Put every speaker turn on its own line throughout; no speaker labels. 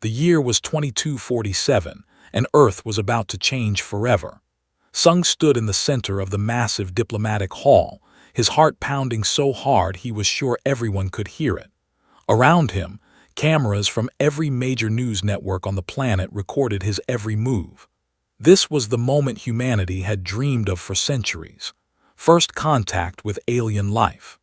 The year was 2247, and Earth was about to change forever. Sung stood in the center of the massive diplomatic hall, his heart pounding so hard he was sure everyone could hear it. Around him, cameras from every major news network on the planet recorded his every move. This was the moment humanity had dreamed of for centuries. First contact with alien life.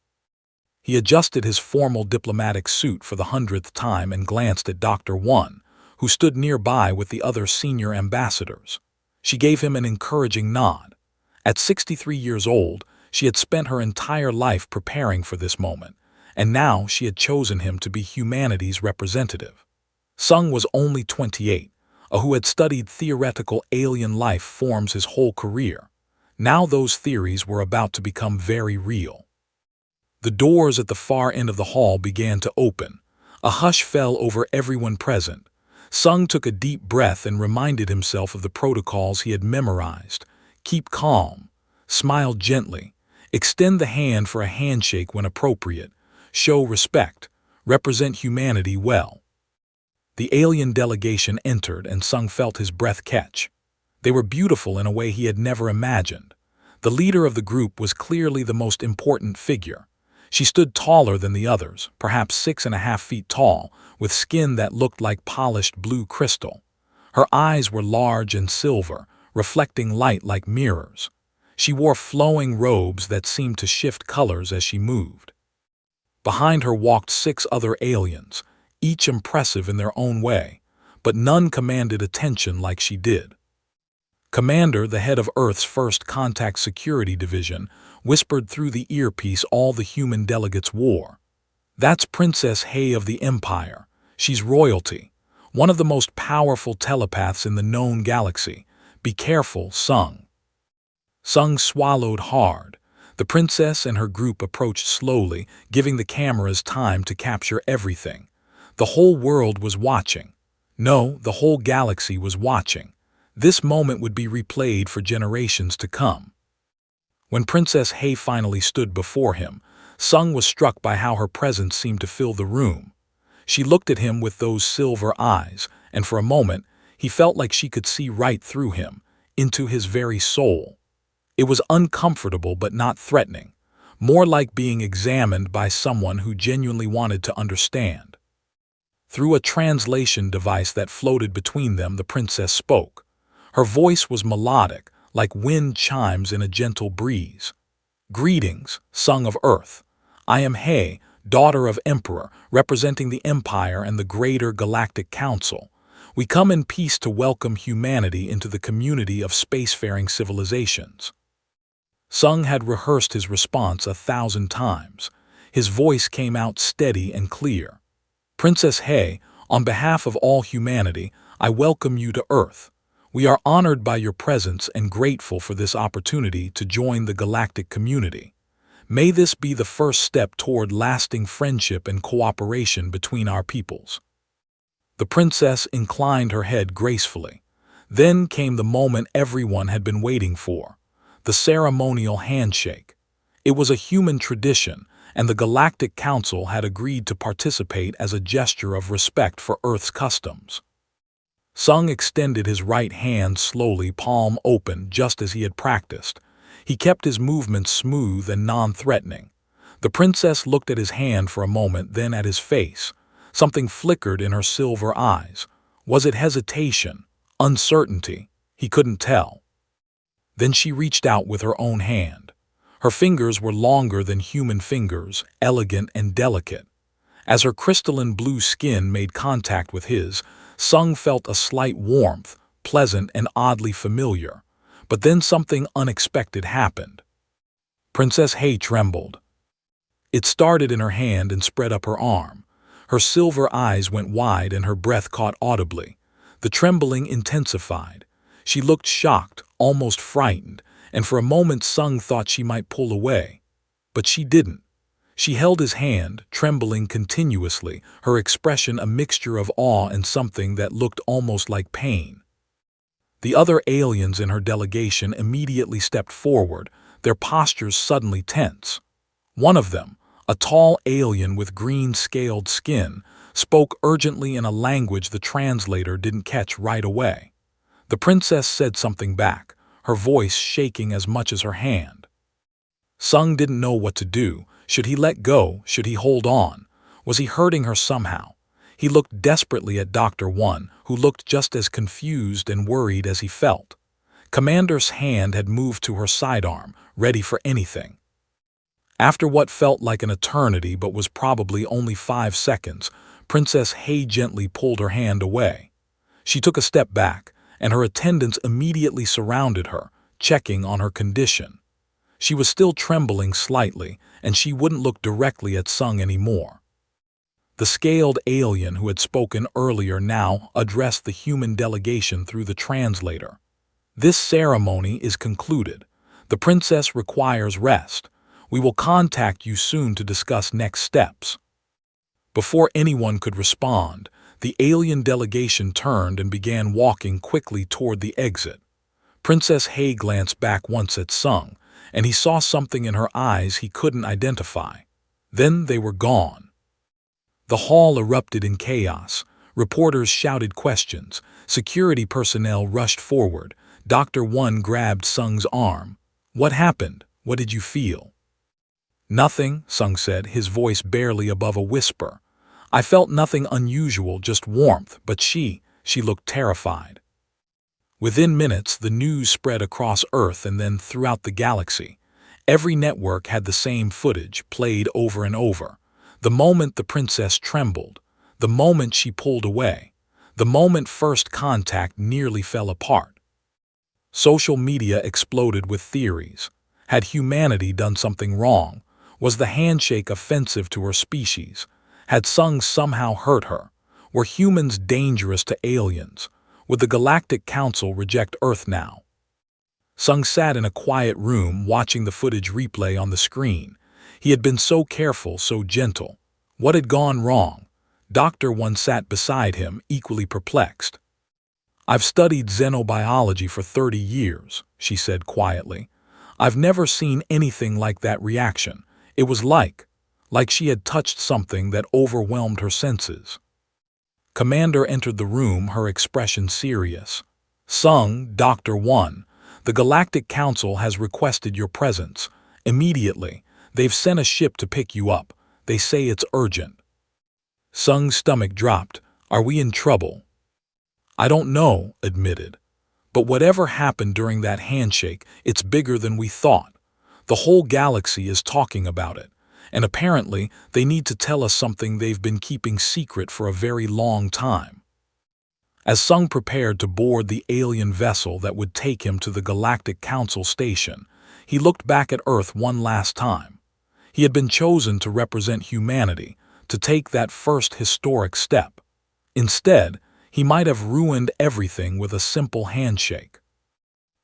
He adjusted his formal diplomatic suit for the 100th time and glanced at Dr. One, who stood nearby with the other senior ambassadors. She gave him an encouraging nod. At 63 years old, she had spent her entire life preparing for this moment, and now she had chosen him to be humanity's representative. Sung was only 28, who had studied theoretical alien life forms his whole career. Now those theories were about to become very real. The doors at the far end of the hall began to open. A hush fell over everyone present. Sung took a deep breath and reminded himself of the protocols he had memorized. Keep calm. Smile gently. Extend the hand for a handshake when appropriate. Show respect. Represent humanity well. The alien delegation entered and Sung felt his breath catch. They were beautiful in a way he had never imagined. The leader of the group was clearly the most important figure. She stood taller than the others, perhaps 6.5 feet tall, with skin that looked like polished blue crystal. Her eyes were large and silver, reflecting light like mirrors. She wore flowing robes that seemed to shift colors as she moved. Behind her walked 6 other aliens, each impressive in their own way, but none commanded attention like she did. Commander, the head of Earth's First Contact Security Division, whispered through the earpiece all the human delegates wore. That's Princess Hay of the Empire. She's royalty. One of the most powerful telepaths in the known galaxy. Be careful, Sung. Sung swallowed hard. The princess and her group approached slowly, giving the cameras time to capture everything. The whole world was watching. No, the whole galaxy was watching. This moment would be replayed for generations to come. When Princess Hay finally stood before him, Sung was struck by how her presence seemed to fill the room. She looked at him with those silver eyes, and for a moment, he felt like she could see right through him, into his very soul. It was uncomfortable but not threatening, more like being examined by someone who genuinely wanted to understand. Through a translation device that floated between them, the princess spoke. Her voice was melodic, like wind chimes in a gentle breeze. Greetings, Sung of Earth. I am Hay, daughter of Emperor, representing the Empire and the greater Galactic Council. We come in peace to welcome humanity into the community of spacefaring civilizations. Sung had rehearsed his response 1,000 times. His voice came out steady and clear. Princess Hay, on behalf of all humanity, I welcome you to Earth. We are honored by your presence and grateful for this opportunity to join the galactic community. May this be the first step toward lasting friendship and cooperation between our peoples. The princess inclined her head gracefully. Then came the moment everyone had been waiting for, the ceremonial handshake. It was a human tradition, and the Galactic Council had agreed to participate as a gesture of respect for Earth's customs. Sung extended his right hand slowly, palm open, just as he had practiced. He kept his movements smooth and non-threatening. The princess looked at his hand for a moment, then at his face. Something flickered in her silver eyes. Was it hesitation? Uncertainty? He couldn't tell. Then she reached out with her own hand. Her fingers were longer than human fingers, elegant and delicate. As her crystalline blue skin made contact with his, Sung felt a slight warmth, pleasant and oddly familiar. But then something unexpected happened. Princess Hay trembled. It started in her hand and spread up her arm. Her silver eyes went wide and her breath caught audibly. The trembling intensified. She looked shocked, almost frightened, and for a moment Sung thought she might pull away. But she didn't. She held his hand, trembling continuously, her expression a mixture of awe and something that looked almost like pain. The other aliens in her delegation immediately stepped forward, their postures suddenly tense. One of them, a tall alien with green-scaled skin, spoke urgently in a language the translator didn't catch right away. The princess said something back, her voice shaking as much as her hand. Sung didn't know what to do. Should he let go? Should he hold on? Was he hurting her somehow? He looked desperately at Dr. One, who looked just as confused and worried as he felt. Commander's hand had moved to her sidearm, ready for anything. After what felt like an eternity but was probably only 5 seconds, Princess Hay gently pulled her hand away. She took a step back, and her attendants immediately surrounded her, checking on her condition. She was still trembling slightly, and she wouldn't look directly at Sung anymore. The scaled alien who had spoken earlier now addressed the human delegation through the translator. This ceremony is concluded. The princess requires rest. We will contact you soon to discuss next steps. Before anyone could respond, the alien delegation turned and began walking quickly toward the exit. Princess Hay glanced back once at Sung, and he saw something in her eyes he couldn't identify. Then they were gone. The hall erupted in chaos. Reporters shouted questions. Security personnel rushed forward. Dr. One grabbed Sung's arm. "What happened? What did you feel?" "Nothing," Sung said, his voice barely above a whisper. "I felt nothing unusual, just warmth, but she looked terrified." Within minutes, the news spread across Earth and then throughout the galaxy. Every network had the same footage, played over and over. The moment the princess trembled, the moment she pulled away, the moment first contact nearly fell apart. Social media exploded with theories. Had humanity done something wrong? Was the handshake offensive to her species? Had Sung somehow hurt her? Were humans dangerous to aliens? Would the Galactic Council reject Earth now? Sung sat in a quiet room watching the footage replay on the screen. He had been so careful, so gentle. What had gone wrong? Dr. One sat beside him, equally perplexed. "I've studied xenobiology for 30 years, she said quietly. "I've never seen anything like that reaction. It was like she had touched something that overwhelmed her senses." Commander entered the room, her expression serious. "Sung, Dr. One, the Galactic Council has requested your presence. Immediately. They've sent a ship to pick you up. They say it's urgent." Sung's stomach dropped. "Are we in trouble?" "I don't know," admitted. "But whatever happened during that handshake, it's bigger than we thought. The whole galaxy is talking about it. And apparently, they need to tell us something they've been keeping secret for a very long time." As Sung prepared to board the alien vessel that would take him to the Galactic Council station, he looked back at Earth one last time. He had been chosen to represent humanity, to take that first historic step. Instead, he might have ruined everything with a simple handshake.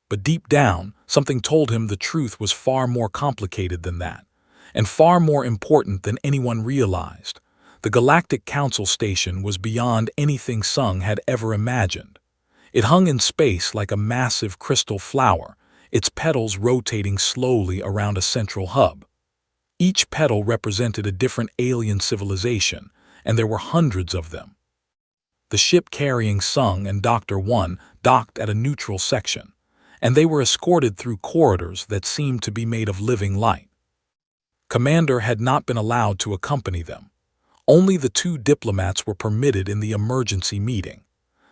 But deep down, something told him the truth was far more complicated than that, and far more important than anyone realized. The Galactic Council station was beyond anything Sung had ever imagined. It hung in space like a massive crystal flower, its petals rotating slowly around a central hub. Each petal represented a different alien civilization, and there were hundreds of them. The ship carrying Sung and Dr. One docked at a neutral section, and they were escorted through corridors that seemed to be made of living light. Commander had not been allowed to accompany them. Only the 2 diplomats were permitted in the emergency meeting.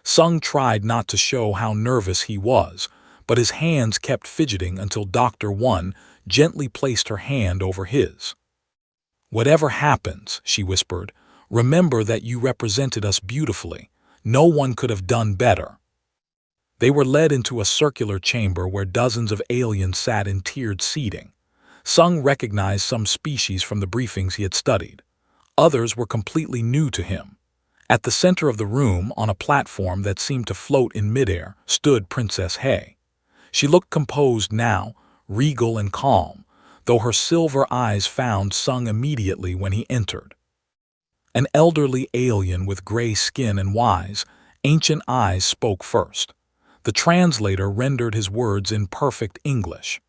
Sung tried not to show how nervous he was, but his hands kept fidgeting until Dr. One gently placed her hand over his. "Whatever happens," she whispered, "remember that you represented us beautifully. No one could have done better." They were led into a circular chamber where dozens of aliens sat in tiered seating. Sung recognized some species from the briefings he had studied. Others were completely new to him. At the center of the room, on a platform that seemed to float in midair, stood Princess Hay. She looked composed now, regal and calm, though her silver eyes found Sung immediately when he entered. An elderly alien with gray skin and wise, ancient eyes spoke first. The translator rendered his words in perfect English.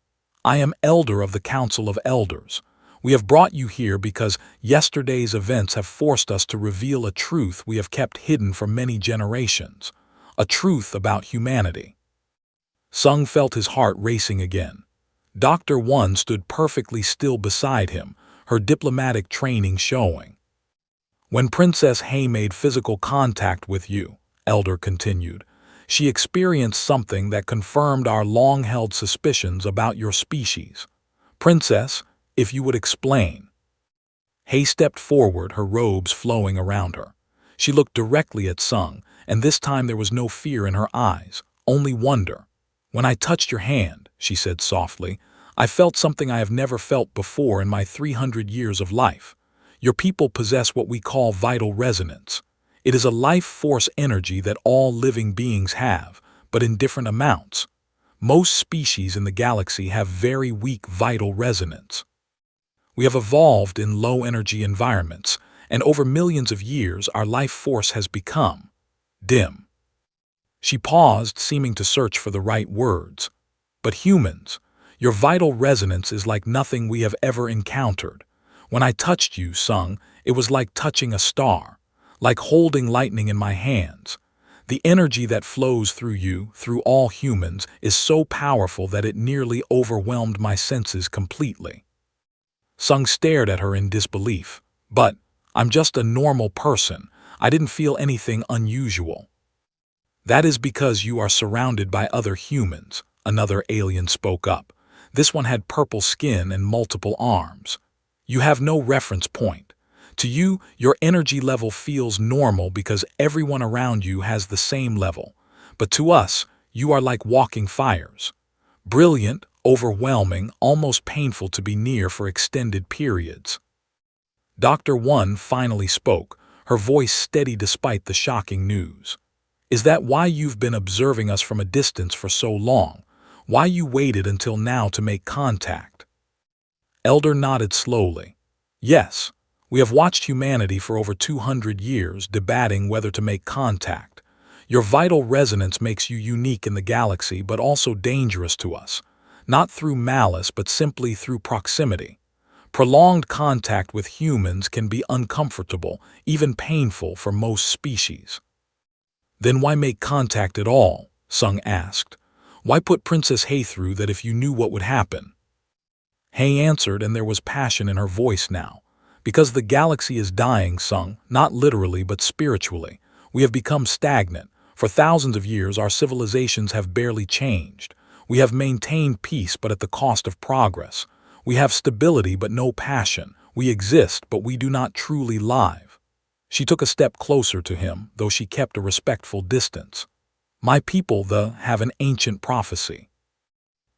"I am Elder of the Council of Elders. We have brought you here because yesterday's events have forced us to reveal a truth we have kept hidden for many generations, a truth about humanity. Sung felt his heart racing again. Dr. One stood perfectly still beside him, her diplomatic training showing. When Princess Hay made physical contact with you, Elder continued, she experienced something that confirmed our long-held suspicions about your species. Princess, if you would explain. Hay stepped forward, her robes flowing around her. She looked directly at Sung, and this time there was no fear in her eyes, only wonder. When I touched your hand, she said softly, I felt something I have never felt before in my 300 years of life. Your people possess what we call vital resonance. It is a life force energy that all living beings have, but in different amounts. Most species in the galaxy have very weak vital resonance. We have evolved in low-energy environments, and over millions of years our life force has become dim. She paused, seeming to search for the right words. But humans, your vital resonance is like nothing we have ever encountered. When I touched you, Sung, it was like touching a star, like holding lightning in my hands. The energy that flows through you, through all humans, is so powerful that it nearly overwhelmed my senses completely. Sung stared at her in disbelief. But I'm just a normal person. I didn't feel anything unusual. That is because you are surrounded by other humans, another alien spoke up. This one had purple skin and multiple arms. You have no reference point. To you, your energy level feels normal because everyone around you has the same level. But to us, you are like walking fires. Brilliant, overwhelming, almost painful to be near for extended periods. Dr. One finally spoke, her voice steady despite the shocking news. Is that why you've been observing us from a distance for so long? Why you waited until now to make contact? Elder nodded slowly. Yes, we have watched humanity for over 200 years, debating whether to make contact. Your vital resonance makes you unique in the galaxy, but also dangerous to us. Not through malice, but simply through proximity. Prolonged contact with humans can be uncomfortable, even painful for most species. Then why make contact at all? Sung asked. Why put Princess Hay through that if you knew what would happen? Hay answered, and there was passion in her voice now. Because the galaxy is dying, Sung, not literally but spiritually. We have become stagnant. For thousands of years our civilizations have barely changed. We have maintained peace but at the cost of progress. We have stability but no passion. We exist but we do not truly live. She took a step closer to him, though she kept a respectful distance. My people, have an ancient prophecy.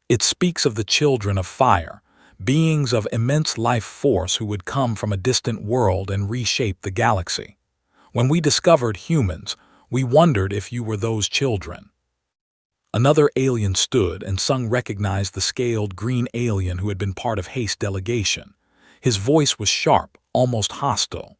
It speaks of the children of fire, beings of immense life force who would come from a distant world and reshape the galaxy. When we discovered humans, we wondered if you were those children. Another alien stood, and Sung recognized the scaled green alien who had been part of Hay's delegation. His voice was sharp, almost hostile.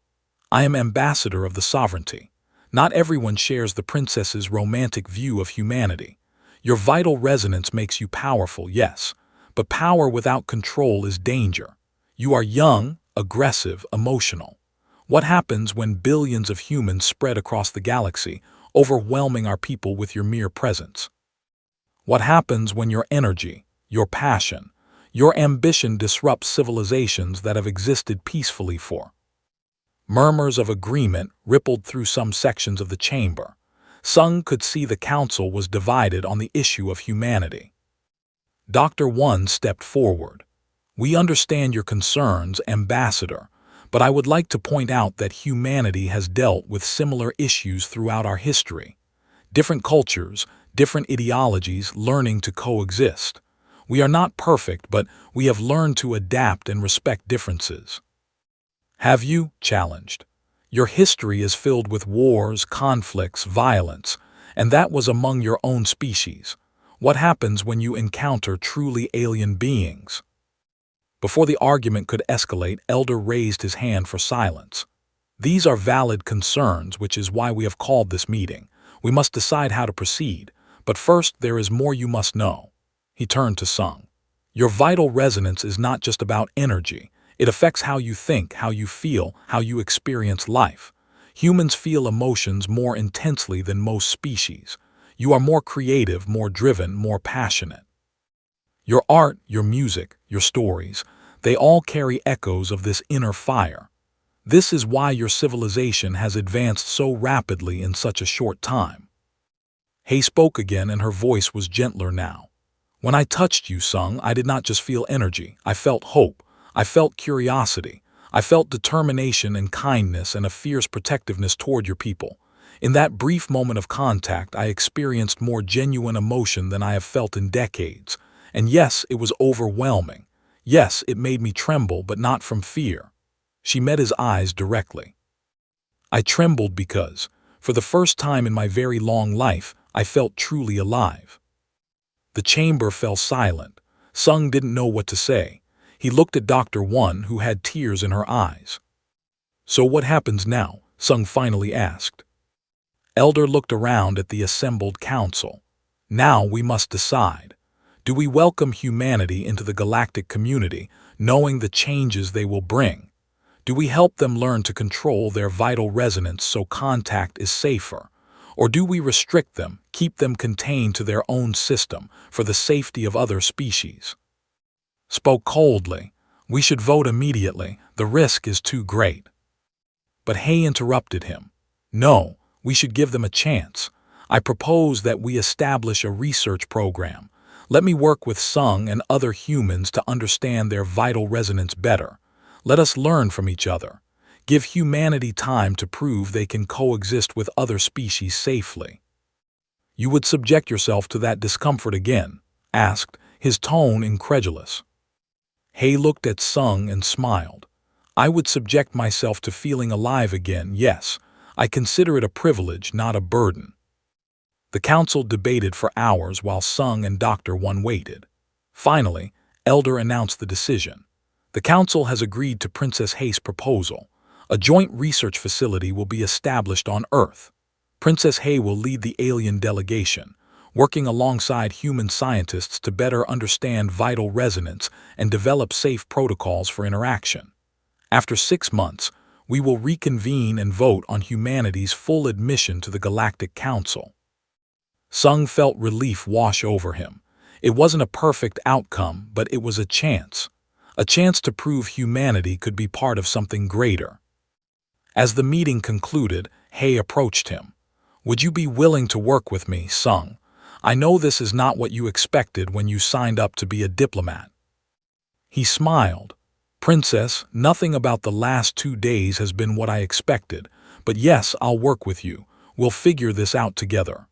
I am ambassador of the sovereignty. Not everyone shares the princess's romantic view of humanity. Your vital resonance makes you powerful, yes, but power without control is danger. You are young, aggressive, emotional. What happens when billions of humans spread across the galaxy, overwhelming our people with your mere presence? What happens when your energy, your passion, your ambition disrupts civilizations that have existed peacefully for? Murmurs of agreement rippled through some sections of the chamber. Sung could see the council was divided on the issue of humanity. Dr. One stepped forward. We understand your concerns, Ambassador, but I would like to point out that humanity has dealt with similar issues throughout our history. Different cultures, different ideologies learning to coexist. We are not perfect, but we have learned to adapt and respect differences. Have you? Challenged. Your history is filled with wars, conflicts, violence, and that was among your own species. What happens when you encounter truly alien beings? Before the argument could escalate, Elder raised his hand for silence. These are valid concerns, which is why we have called this meeting. We must decide how to proceed, but first there is more you must know. He turned to Sung. Your vital resonance is not just about energy. It affects how you think, how you feel, how you experience life. Humans feel emotions more intensely than most species. You are more creative, more driven, more passionate. Your art, your music, your stories, they all carry echoes of this inner fire. This is why your civilization has advanced so rapidly in such a short time. Hay spoke again, and her voice was gentler now. When I touched you, Sung, I did not just feel energy. I felt hope. I felt curiosity. I felt determination and kindness and a fierce protectiveness toward your people. In that brief moment of contact, I experienced more genuine emotion than I have felt in decades. And yes, it was overwhelming. Yes, it made me tremble, but not from fear. She met his eyes directly. I trembled because, for the first time in my very long life, I felt truly alive. The chamber fell silent. Sung didn't know what to say. He looked at Dr. One, who had tears in her eyes. So what happens now? Sung finally asked. Elder looked around at the assembled council. Now we must decide. Do we welcome humanity into the galactic community, knowing the changes they will bring? Do we help them learn to control their vital resonance so contact is safer? Or do we restrict them, keep them contained to their own system for the safety of other species? Spoke coldly. We should vote immediately. The risk is too great. But Hay interrupted him. No, we should give them a chance. I propose that we establish a research program. Let me work with Sung and other humans to understand their vital resonance better. Let us learn from each other. Give humanity time to prove they can coexist with other species safely. You would subject yourself to that discomfort again? Asked, his tone incredulous. Hay looked at Sung and smiled. I would subject myself to feeling alive again, yes. I consider it a privilege, not a burden. The council debated for hours while Sung and Dr. One waited. Finally, Elder announced the decision. The council has agreed to Princess Hay's proposal. A joint research facility will be established on Earth. Princess Hay will lead the alien delegation, working alongside human scientists to better understand vital resonance and develop safe protocols for interaction. After 6 months, we will reconvene and vote on humanity's full admission to the Galactic Council. Sung felt relief wash over him. It wasn't a perfect outcome, but it was a chance to prove humanity could be part of something greater. As the meeting concluded, Hay approached him. Would you be willing to work with me, Sung? I know this is not what you expected when you signed up to be a diplomat. He smiled. Princess, nothing about the last 2 days has been what I expected, but yes, I'll work with you. We'll figure this out together.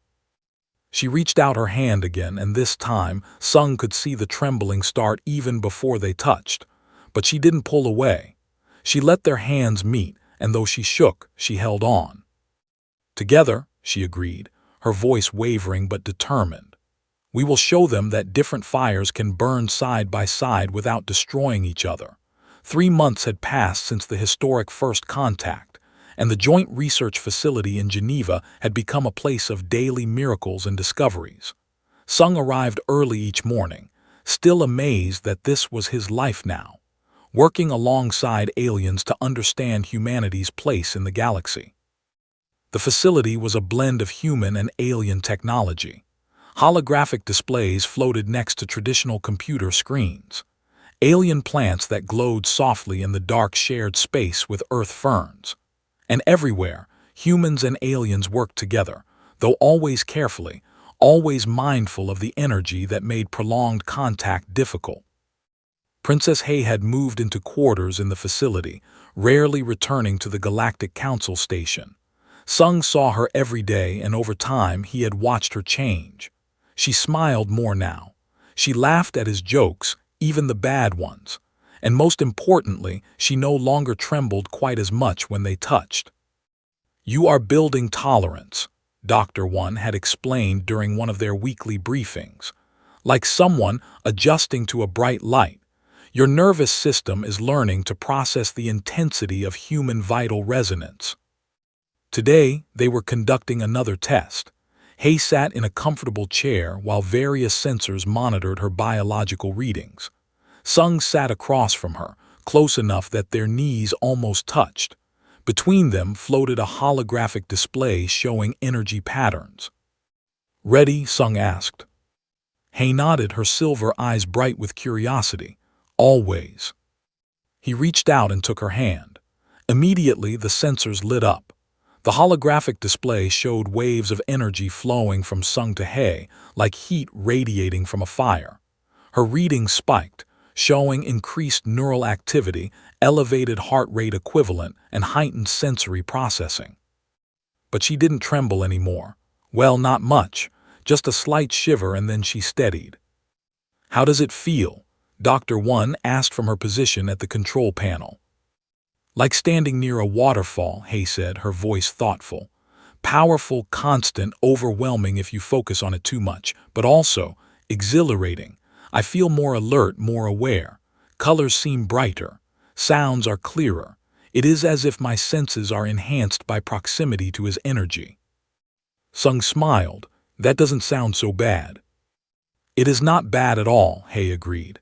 She reached out her hand again, and this time, Sung could see the trembling start even before they touched. But she didn't pull away. She let their hands meet, and though she shook, she held on. Together, she agreed, her voice wavering but determined. We will show them that different fires can burn side by side without destroying each other. 3 months had passed since the historic first contact, and the joint research facility in Geneva had become a place of daily miracles and discoveries. Sung arrived early each morning, still amazed that this was his life now, working alongside aliens to understand humanity's place in the galaxy. The facility was a blend of human and alien technology. Holographic displays floated next to traditional computer screens. Alien plants that glowed softly in the dark shared space with Earth ferns. And everywhere, humans and aliens worked together, though always carefully, always mindful of the energy that made prolonged contact difficult. Princess Hay had moved into quarters in the facility, rarely returning to the Galactic Council station. Sung saw her every day, and over time he had watched her change. She smiled more now. She laughed at his jokes, even the bad ones. And most importantly, she no longer trembled quite as much when they touched. You are building tolerance, Dr. One had explained during one of their weekly briefings. Like someone adjusting to a bright light, your nervous system is learning to process the intensity of human vital resonance. Today, they were conducting another test. Hay sat in a comfortable chair while various sensors monitored her biological readings. Sung sat across from her, close enough that their knees almost touched. Between them floated a holographic display showing energy patterns. "Ready?" Sung asked. Hay nodded, her silver eyes bright with curiosity. "Always." He reached out and took her hand. Immediately, the sensors lit up. The holographic display showed waves of energy flowing from Sung to Hay, like heat radiating from a fire. Her readings spiked, showing increased neural activity, elevated heart rate equivalent, and heightened sensory processing. But she didn't tremble anymore. Well, not much, just a slight shiver, and then she steadied. "How does it feel?" Dr. One asked from her position at the control panel. "Like standing near a waterfall," Hay said, her voice thoughtful. "Powerful, constant, overwhelming if you focus on it too much, but also exhilarating. I feel more alert, more aware. Colors seem brighter. Sounds are clearer. It is as if my senses are enhanced by proximity to his energy." Sung smiled. "That doesn't sound so bad." "It is not bad at all," Hay agreed.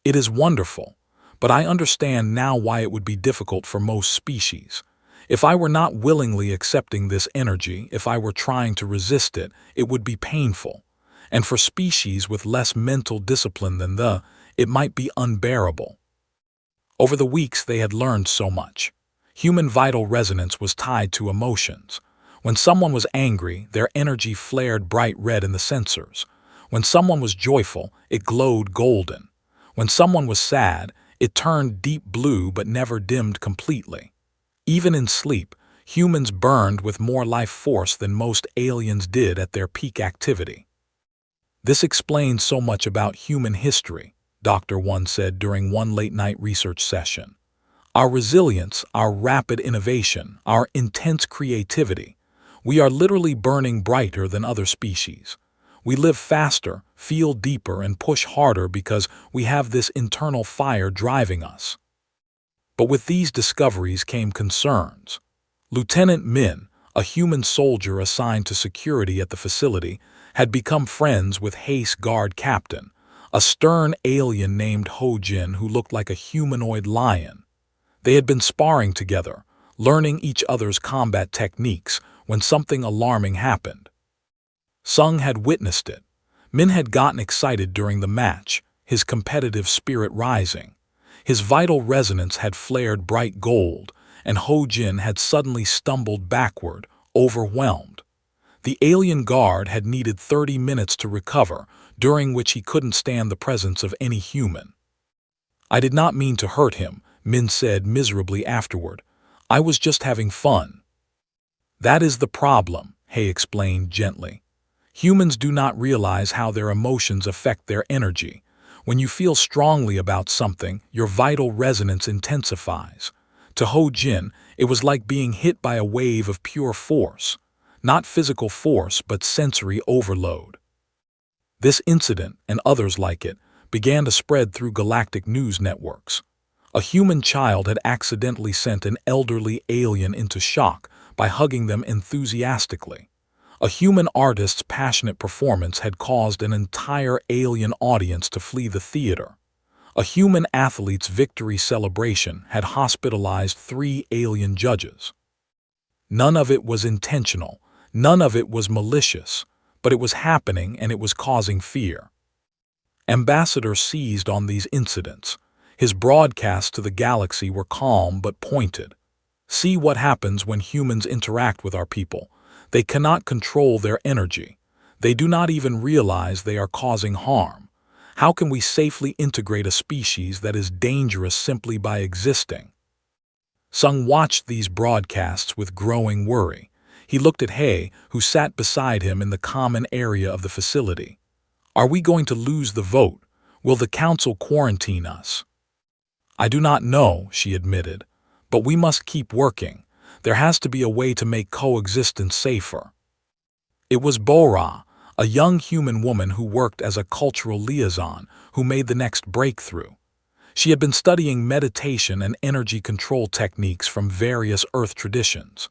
"It is wonderful. But I understand now why it would be difficult for most species. If I were not willingly accepting this energy, if I were trying to resist it, it would be painful. And for species with less mental discipline than it might be unbearable." Over the weeks they had learned so much. Human vital resonance was tied to emotions. When someone was angry, their energy flared bright red in the sensors. When someone was joyful, it glowed golden. When someone was sad, it turned deep blue but never dimmed completely. Even in sleep, humans burned with more life force than most aliens did at their peak activity. "This explains so much about human history," Dr. One said during one late-night research session. "Our resilience, our rapid innovation, our intense creativity. We are literally burning brighter than other species. We live faster, feel deeper, and push harder because we have this internal fire driving us." But with these discoveries came concerns. Lieutenant Min, a human soldier assigned to security at the facility, had become friends with Hay's guard captain, a stern alien named Ho Jin who looked like a humanoid lion. They had been sparring together, learning each other's combat techniques, when something alarming happened. Sung had witnessed it. Min had gotten excited during the match, his competitive spirit rising. His vital resonance had flared bright gold, and Ho Jin had suddenly stumbled backward, overwhelmed. The alien guard had needed 30 minutes to recover, during which he couldn't stand the presence of any human. "I did not mean to hurt him," Min said miserably afterward. "I was just having fun." "That is the problem," Hay explained gently. "Humans do not realize how their emotions affect their energy. When you feel strongly about something, your vital resonance intensifies. To Ho Jin, it was like being hit by a wave of pure force. Not physical force, but sensory overload." This incident, and others like it, began to spread through galactic news networks. A human child had accidentally sent an elderly alien into shock by hugging them enthusiastically. A human artist's passionate performance had caused an entire alien audience to flee the theater. A human athlete's victory celebration had hospitalized 3 alien judges. None of it was intentional, none of it was malicious, but it was happening and it was causing fear. Ambassador seized on these incidents. His broadcasts to the galaxy were calm but pointed. "See what happens when humans interact with our people. They cannot control their energy. They do not even realize they are causing harm. How can we safely integrate a species that is dangerous simply by existing?" Sung watched these broadcasts with growing worry. He looked at Hay, who sat beside him in the common area of the facility. "Are we going to lose the vote? Will the council quarantine us?" "I do not know," she admitted, "but we must keep working. There has to be a way to make coexistence safer." It was Bora, a young human woman who worked as a cultural liaison, who made the next breakthrough. She had been studying meditation and energy control techniques from various Earth traditions.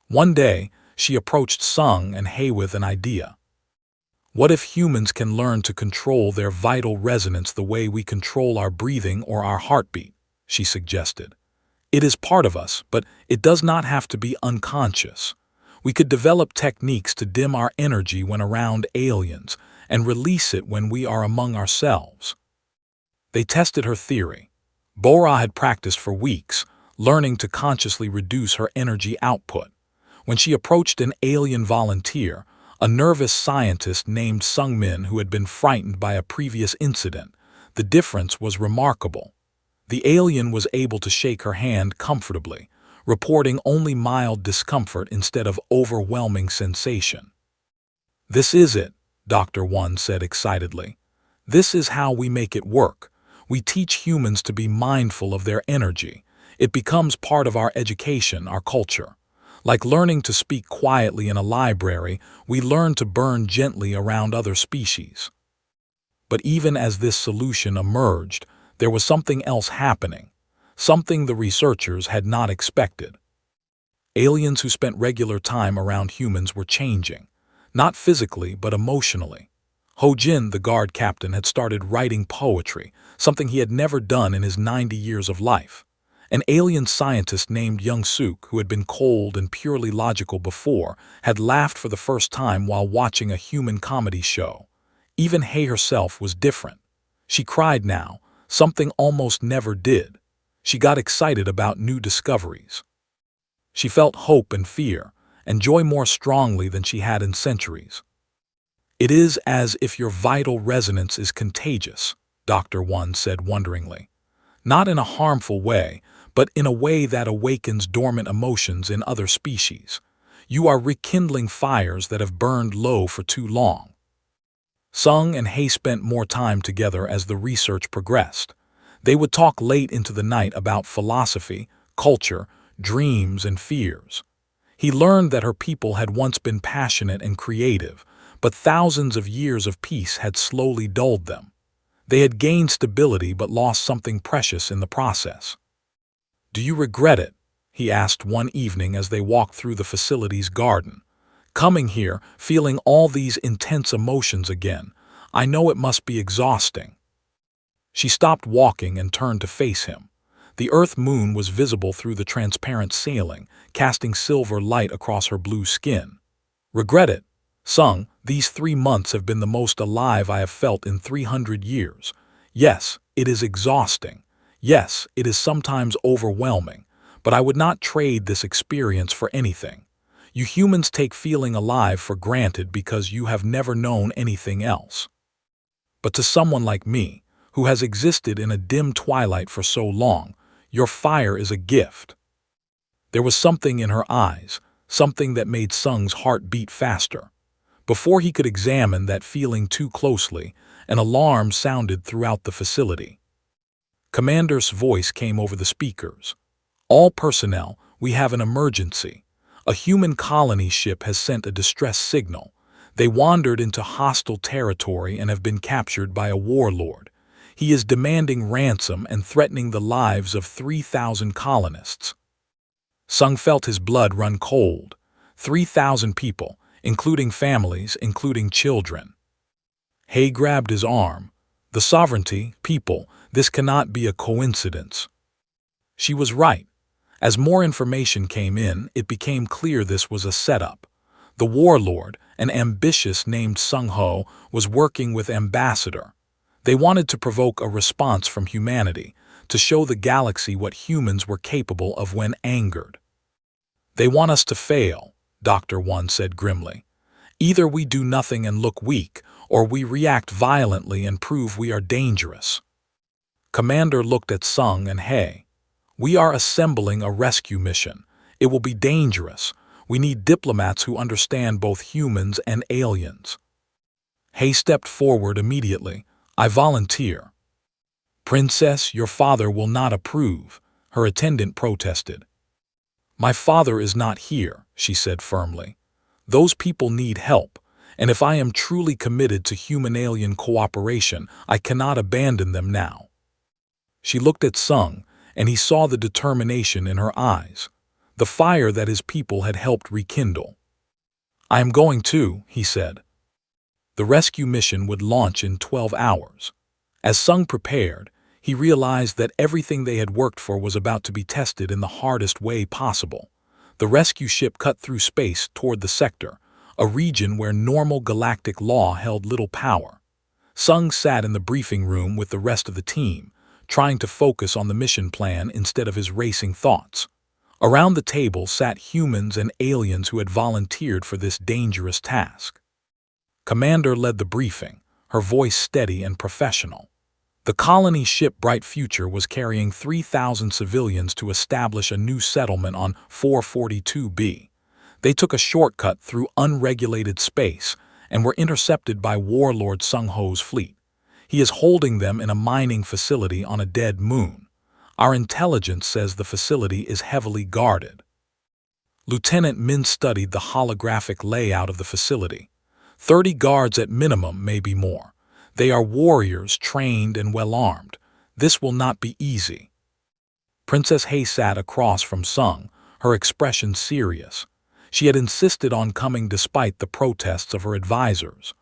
One day, she approached Sung and Hay with an idea. "What if humans can learn to control their vital resonance the way we control our breathing or our heartbeat? she suggested. It is part of us, but it does not have to be unconscious. We could develop techniques to dim our energy when around aliens and release it when we are among ourselves. They tested her theory. Bora had practiced for weeks, learning to consciously reduce her energy output. When she approached an alien volunteer, a nervous scientist named Sungmin who had been frightened by a previous incident, the difference was remarkable. The alien was able to shake her hand comfortably, reporting only mild discomfort instead of overwhelming sensation. "This is it," Dr. One said excitedly. "This is how we make it work. We teach humans to be mindful of their energy. It becomes part of our education, our culture. Like learning to speak quietly in a library, we learn to burn gently around other species." But even as this solution emerged, there was something else happening, something the researchers had not expected. Aliens who spent regular time around humans were changing, not physically but emotionally. Ho Jin, the guard captain, had started writing poetry, something he had never done in his 90 years of life. An alien scientist named Young Suk, who had been cold and purely logical before, had laughed for the first time while watching a human comedy show. Even Hei herself was different. She cried now, something almost never did. She got excited about new discoveries. She felt hope and fear, and joy more strongly than she had in centuries. "It is as if your vital resonance is contagious," Dr. One said wonderingly. "Not in a harmful way, but in a way that awakens dormant emotions in other species. You are rekindling fires that have burned low for too long." Sung and Hei spent more time together as the research progressed. They would talk late into the night about philosophy, culture, dreams, and fears. He learned that her people had once been passionate and creative, but thousands of years of peace had slowly dulled them. They had gained stability but lost something precious in the process. "Do you regret it?" he asked one evening as they walked through the facility's garden. "Coming here, feeling all these intense emotions again, I know it must be exhausting." She stopped walking and turned to face him. The Earth moon was visible through the transparent ceiling, casting silver light across her blue skin. "Regret it? Sung, these 3 months have been the most alive I have felt in 300 years. Yes, it is exhausting. Yes, it is sometimes overwhelming, but I would not trade this experience for anything. You humans take feeling alive for granted because you have never known anything else. But to someone like me, who has existed in a dim twilight for so long, your fire is a gift." There was something in her eyes, something that made Sung's heart beat faster. Before he could examine that feeling too closely, an alarm sounded throughout the facility. Commander's voice came over the speakers. "All personnel, we have an emergency. A human colony ship has sent a distress signal. They wandered into hostile territory and have been captured by a warlord. He is demanding ransom and threatening the lives of 3,000 colonists." Sung felt his blood run cold. 3,000 people, including families, including children. Hei grabbed his arm. "The sovereignty, people, this cannot be a coincidence." She was right. As more information came in, it became clear this was a setup. The warlord, an ambitious named Sung Ho, was working with Ambassador. They wanted to provoke a response from humanity, to show the galaxy what humans were capable of when angered. "They want us to fail," Dr. One said grimly. "Either we do nothing and look weak, or we react violently and prove we are dangerous." Commander looked at Sung and Hei. "We are assembling a rescue mission. It will be dangerous. We need diplomats who understand both humans and aliens." Hei stepped forward immediately. "I volunteer." "Princess, your father will not approve," her attendant protested. "My father is not here," she said firmly. "Those people need help, and if I am truly committed to human-alien cooperation, I cannot abandon them now." She looked at Sung, and he saw the determination in her eyes, the fire that his people had helped rekindle. "I am going too," he said. The rescue mission would launch in 12 hours. As Sung prepared, He realized that everything they had worked for was about to be tested in the hardest way possible. The rescue ship cut through space toward the sector, a region where normal galactic law held little power. Sung sat in the briefing room with the rest of the team, trying to focus on the mission plan instead of his racing thoughts. Around the table sat humans and aliens who had volunteered for this dangerous task. Commander led the briefing, her voice steady and professional. The colony ship Bright Future was carrying 3,000 civilians to establish a new settlement on 442B. They took a shortcut through unregulated space and were intercepted by Warlord Sung Ho's fleet. He is holding them in a mining facility on a dead moon. Our intelligence says the facility is heavily guarded. Lieutenant Min studied the holographic layout of the facility. 30 guards at minimum, maybe more. They are warriors, trained and well-armed. This will not be easy. Princess Hei sat across from Sung, her expression serious. She had insisted on coming despite the protests of her advisors.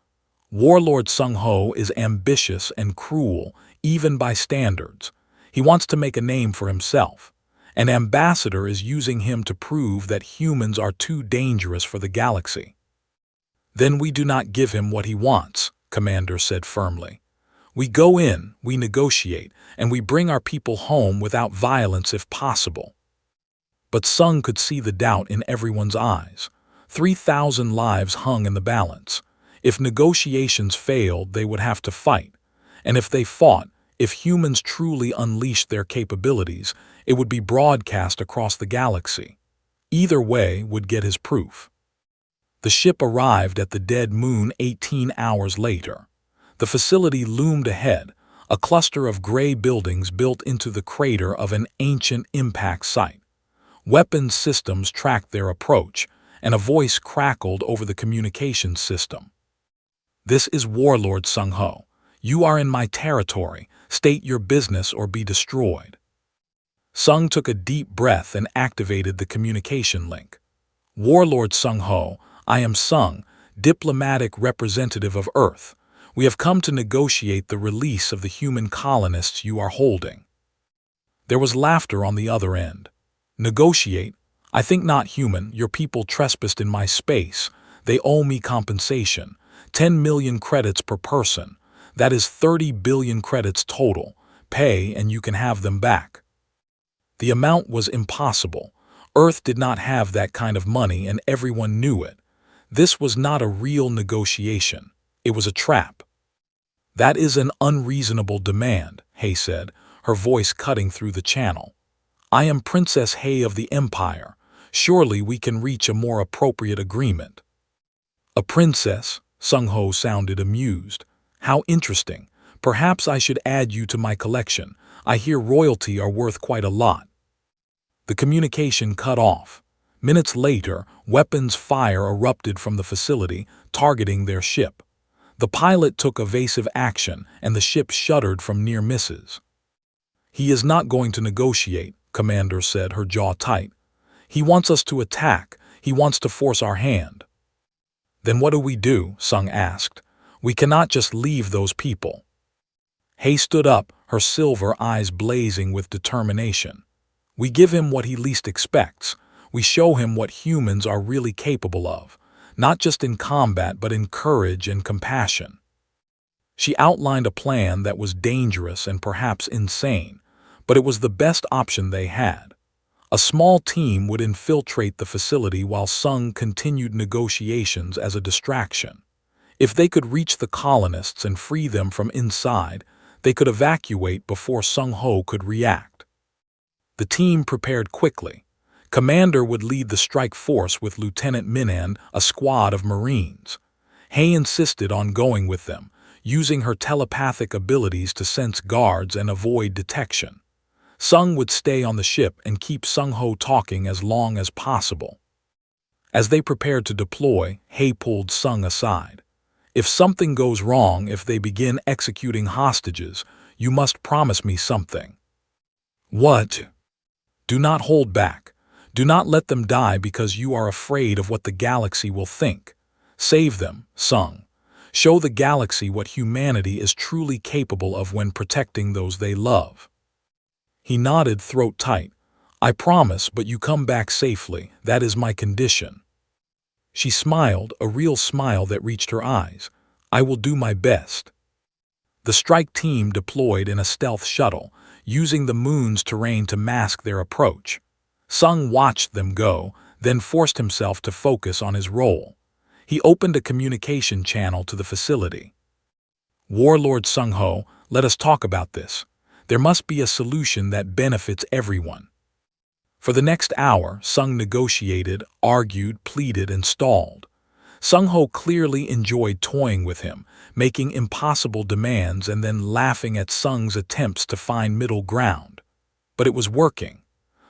Warlord Sung Ho is ambitious and cruel, even by standards. He wants to make a name for himself. An ambassador is using him to prove that humans are too dangerous for the galaxy. Then we do not give him what he wants, Commander said firmly. We go in, we negotiate, and we bring our people home without violence if possible. But Sung could see the doubt in everyone's eyes. 3,000 lives hung in the balance. If negotiations failed, they would have to fight. And if they fought, if humans truly unleashed their capabilities, it would be broadcast across the galaxy. Either way would get his proof. The ship arrived at the dead moon 18 hours later. The facility loomed ahead, a cluster of gray buildings built into the crater of an ancient impact site. Weapons systems tracked their approach, and a voice crackled over the communications system. This is Warlord Sung Ho. You are in my territory. State your business or be destroyed. Sung took a deep breath and activated the communication link. Warlord Sung Ho, I am Sung, diplomatic representative of Earth. We have come to negotiate the release of the human colonists you are holding. There was laughter on the other end. Negotiate? I think not human. Your people trespassed in my space. They owe me compensation. 10 million credits per person. That is 30 billion credits total. Pay and you can have them back. The amount was impossible. Earth did not have that kind of money and everyone knew it. This was not a real negotiation. It was a trap. That is an unreasonable demand, Hei said, her voice cutting through the channel. I am Princess Hei of the Empire. Surely we can reach a more appropriate agreement. A princess? Sung Ho sounded amused. How interesting. Perhaps I should add you to my collection. I hear royalty are worth quite a lot. The communication cut off. Minutes later, weapons fire erupted from the facility, targeting their ship. The pilot took evasive action, and the ship shuddered from near misses. He is not going to negotiate, Commander said, her jaw tight. He wants us to attack. He wants to force our hand. Then what do we do? Sung asked. We cannot just leave those people. Hei stood up, her silver eyes blazing with determination. We give him what he least expects. We show him what humans are really capable of, not just in combat but in courage and compassion. She outlined a plan that was dangerous and perhaps insane, but it was the best option they had. A small team would infiltrate the facility while Sung continued negotiations as a distraction. If they could reach the colonists and free them from inside, they could evacuate before Sung Ho could react. The team prepared quickly. Commander would lead the strike force with Lieutenant Min and a squad of Marines. Hei insisted on going with them, using her telepathic abilities to sense guards and avoid detection. Sung would stay on the ship and keep Sung Ho talking as long as possible. As they prepared to deploy, Hei pulled Sung aside. If something goes wrong, if they begin executing hostages, you must promise me something. What? Do not hold back. Do not let them die because you are afraid of what the galaxy will think. Save them, Sung. Show the galaxy what humanity is truly capable of when protecting those they love. He nodded, throat tight. I promise, but you come back safely. That is my condition. She smiled, a real smile that reached her eyes. I will do my best. The strike team deployed in a stealth shuttle, using the moon's terrain to mask their approach. Sung watched them go, then forced himself to focus on his role. He opened a communication channel to the facility. Warlord Sung-ho, let us talk about this. There must be a solution that benefits everyone. For the next hour, Sung negotiated, argued, pleaded, and stalled. Sung-ho clearly enjoyed toying with him, making impossible demands and then laughing at Sung's attempts to find middle ground. But it was working.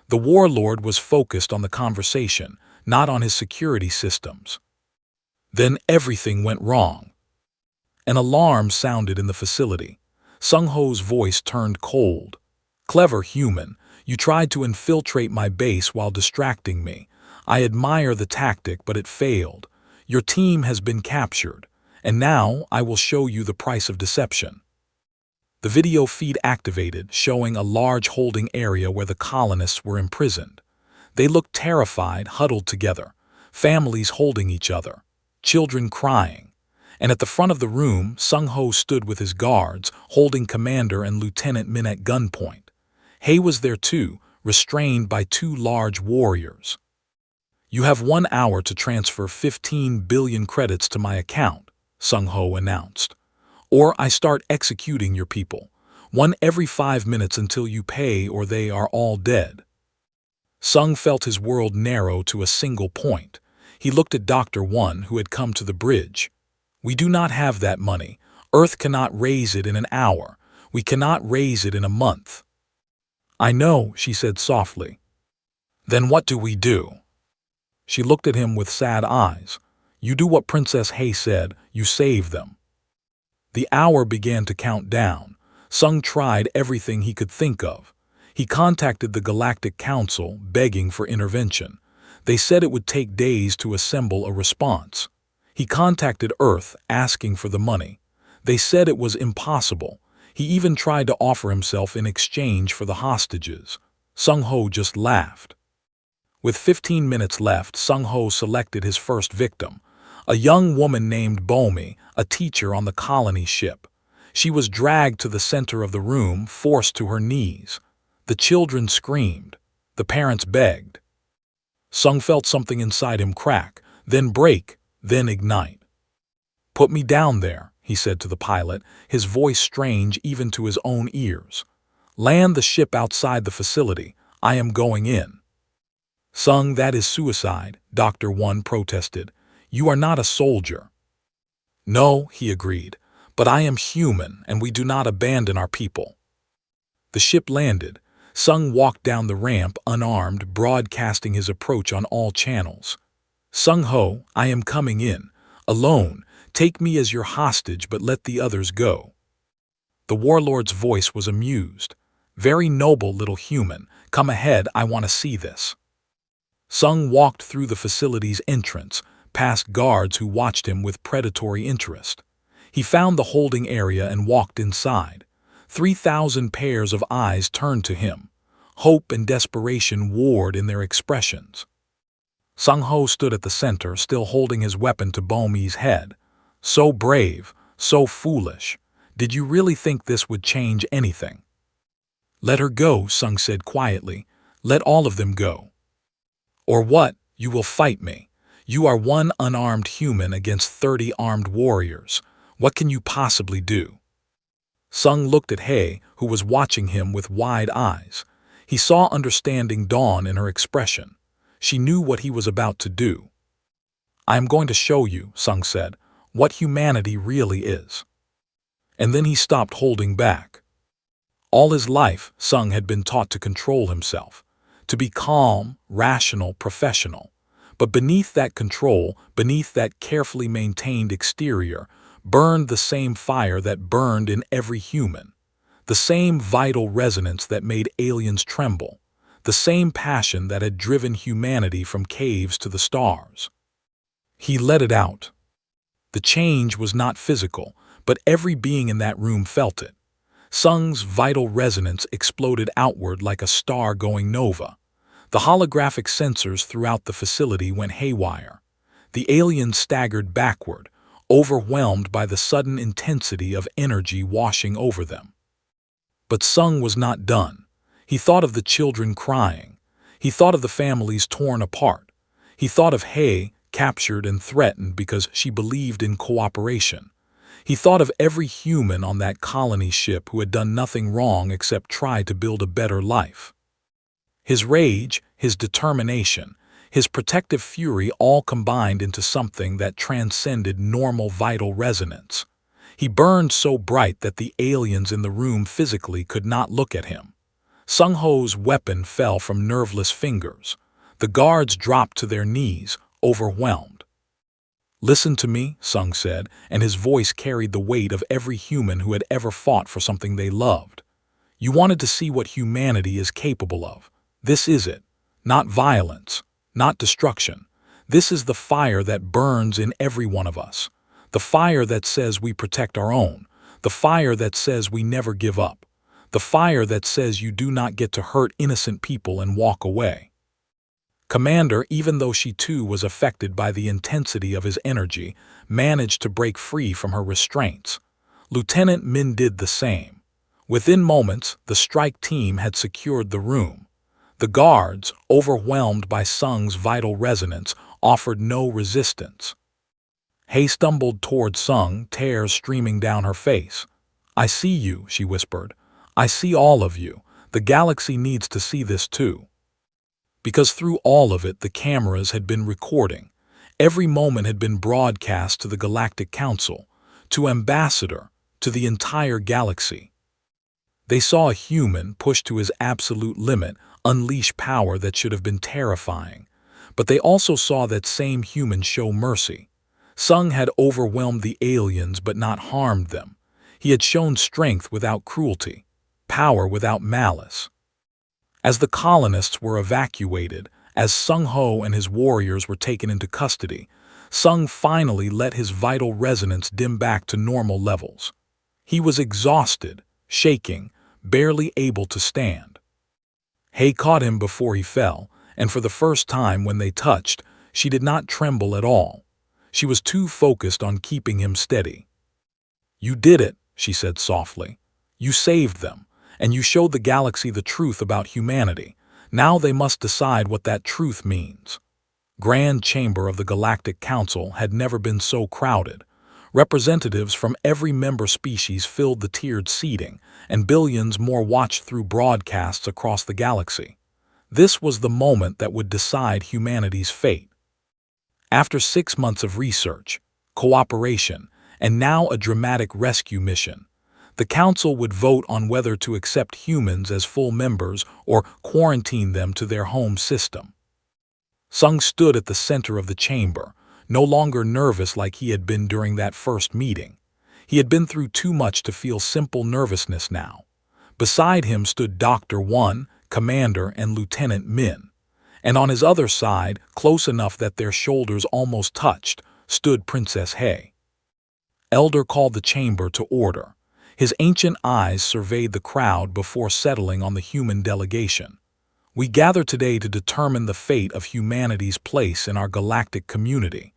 The warlord was focused on the conversation, not on his security systems. Then everything went wrong. An alarm sounded in the facility. Sung-ho's voice turned cold. Clever human, you tried to infiltrate my base while distracting me. I admire the tactic, but it failed. Your team has been captured, and now I will show you the price of deception. The video feed activated, showing a large holding area where the colonists were imprisoned. They looked terrified, huddled together, families holding each other, children crying. And at the front of the room, Sung-ho stood with his guards, holding Commander and Lieutenant Min at gunpoint. Hae was there too, restrained by two large warriors. You have 1 hour to transfer 15 billion credits to my account, Sung-ho announced. Or I start executing your people, one every 5 minutes until you pay or they are all dead. Sung felt his world narrow to a single point. He looked at Dr. One, who had come to the bridge. We do not have that money. Earth cannot raise it in an hour. We cannot raise it in a month. I know, she said softly. Then what do we do? She looked at him with sad eyes. You do what Princess Hae said, you save them. The hour began to count down. Sung tried everything he could think of. He contacted the Galactic Council, begging for intervention. They said it would take days to assemble a response. He contacted Earth, asking for the money. They said it was impossible. He even tried to offer himself in exchange for the hostages. Sung-ho just laughed. With 15 minutes left, Sung-ho selected his first victim, a young woman named Bomi, a teacher on the colony ship. She was dragged to the center of the room, forced to her knees. The children screamed. The parents begged. Sung felt something inside him crack, then break, then ignite. Put me down there, he said to the pilot, his voice strange even to his own ears. Land the ship outside the facility. I am going in. Sung, that is suicide, Dr. One protested. You are not a soldier. No, he agreed, but I am human and we do not abandon our people. The ship landed. Sung walked down the ramp unarmed, broadcasting his approach on all channels. Sung-ho, I am coming in. Alone. Take me as your hostage, but let the others go. The warlord's voice was amused. Very noble little human. Come ahead, I want to see this. Sung walked through the facility's entrance, past guards who watched him with predatory interest. He found the holding area and walked inside. 3,000 pairs of eyes turned to him. Hope and desperation warred in their expressions. Sung-ho stood at the center, still holding his weapon to Bomi's head. So brave, so foolish. Did you really think this would change anything? Let her go, Sung said quietly. Let all of them go. Or what? You will fight me. You are one unarmed human against 30 armed warriors. What can you possibly do? Sung looked at Hae, who was watching him with wide eyes. He saw understanding dawn in her expression. She knew what he was about to do. I am going to show you, Sung said, what humanity really is. And then he stopped holding back. All his life, Sung had been taught to control himself, to be calm, rational, professional. But beneath that control, beneath that carefully maintained exterior, burned the same fire that burned in every human, the same vital resonance that made aliens tremble, the same passion that had driven humanity from caves to the stars. He let it out. The change was not physical, but every being in that room felt it. Sung's vital resonance exploded outward like a star going nova. The holographic sensors throughout the facility went haywire. The aliens staggered backward, overwhelmed by the sudden intensity of energy washing over them. But Sung was not done. He thought of the children crying. He thought of the families torn apart. He thought of Hei, captured and threatened because she believed in cooperation. He thought of every human on that colony ship who had done nothing wrong except try to build a better life. His rage, his determination, his protective fury all combined into something that transcended normal vital resonance. He burned so bright that the aliens in the room physically could not look at him. Sung Ho's weapon fell from nerveless fingers. The guards dropped to their knees, overwhelmed. "Listen to me," Sung said, and his voice carried the weight of every human who had ever fought for something they loved. "You wanted to see what humanity is capable of. This is it. Not violence, not destruction. This is the fire that burns in every one of us. The fire that says we protect our own. The fire that says we never give up. The fire that says you do not get to hurt innocent people and walk away." Commander, even though she too was affected by the intensity of his energy, managed to break free from her restraints. Lieutenant Min did the same. Within moments, the strike team had secured the room. The guards, overwhelmed by Sung's vital resonance, offered no resistance. Hei stumbled toward Sung, tears streaming down her face. "I see you," she whispered. "I see all of you. The galaxy needs to see this too." Because through all of it, the cameras had been recording. Every moment had been broadcast to the Galactic Council, to Ambassador, to the entire galaxy. They saw a human pushed to his absolute limit, unleash power that should have been terrifying. But they also saw that same human show mercy. Sung had overwhelmed the aliens but not harmed them. He had shown strength without cruelty, power without malice. As the colonists were evacuated, as Sung Ho and his warriors were taken into custody, Sung finally let his vital resonance dim back to normal levels. He was exhausted, shaking, barely able to stand. Hei caught him before he fell, and for the first time when they touched, she did not tremble at all. She was too focused on keeping him steady. "You did it," she said softly. "You saved them, and you showed the galaxy the truth about humanity. Now they must decide what that truth means." Grand Chamber of the Galactic Council had never been so crowded. Representatives from every member species filled the tiered seating, and billions more watched through broadcasts across the galaxy. This was the moment that would decide humanity's fate. After 6 months of research, cooperation, and now a dramatic rescue mission, the Council would vote on whether to accept humans as full members or quarantine them to their home system. Sung stood at the center of the chamber, no longer nervous like he had been during that first meeting. He had been through too much to feel simple nervousness now. Beside him stood Dr. One, Commander, and Lieutenant Min. And on his other side, close enough that their shoulders almost touched, stood Princess Hei. Elder called the chamber to order. His ancient eyes surveyed the crowd before settling on the human delegation. "We gather today to determine the fate of humanity's place in our galactic community.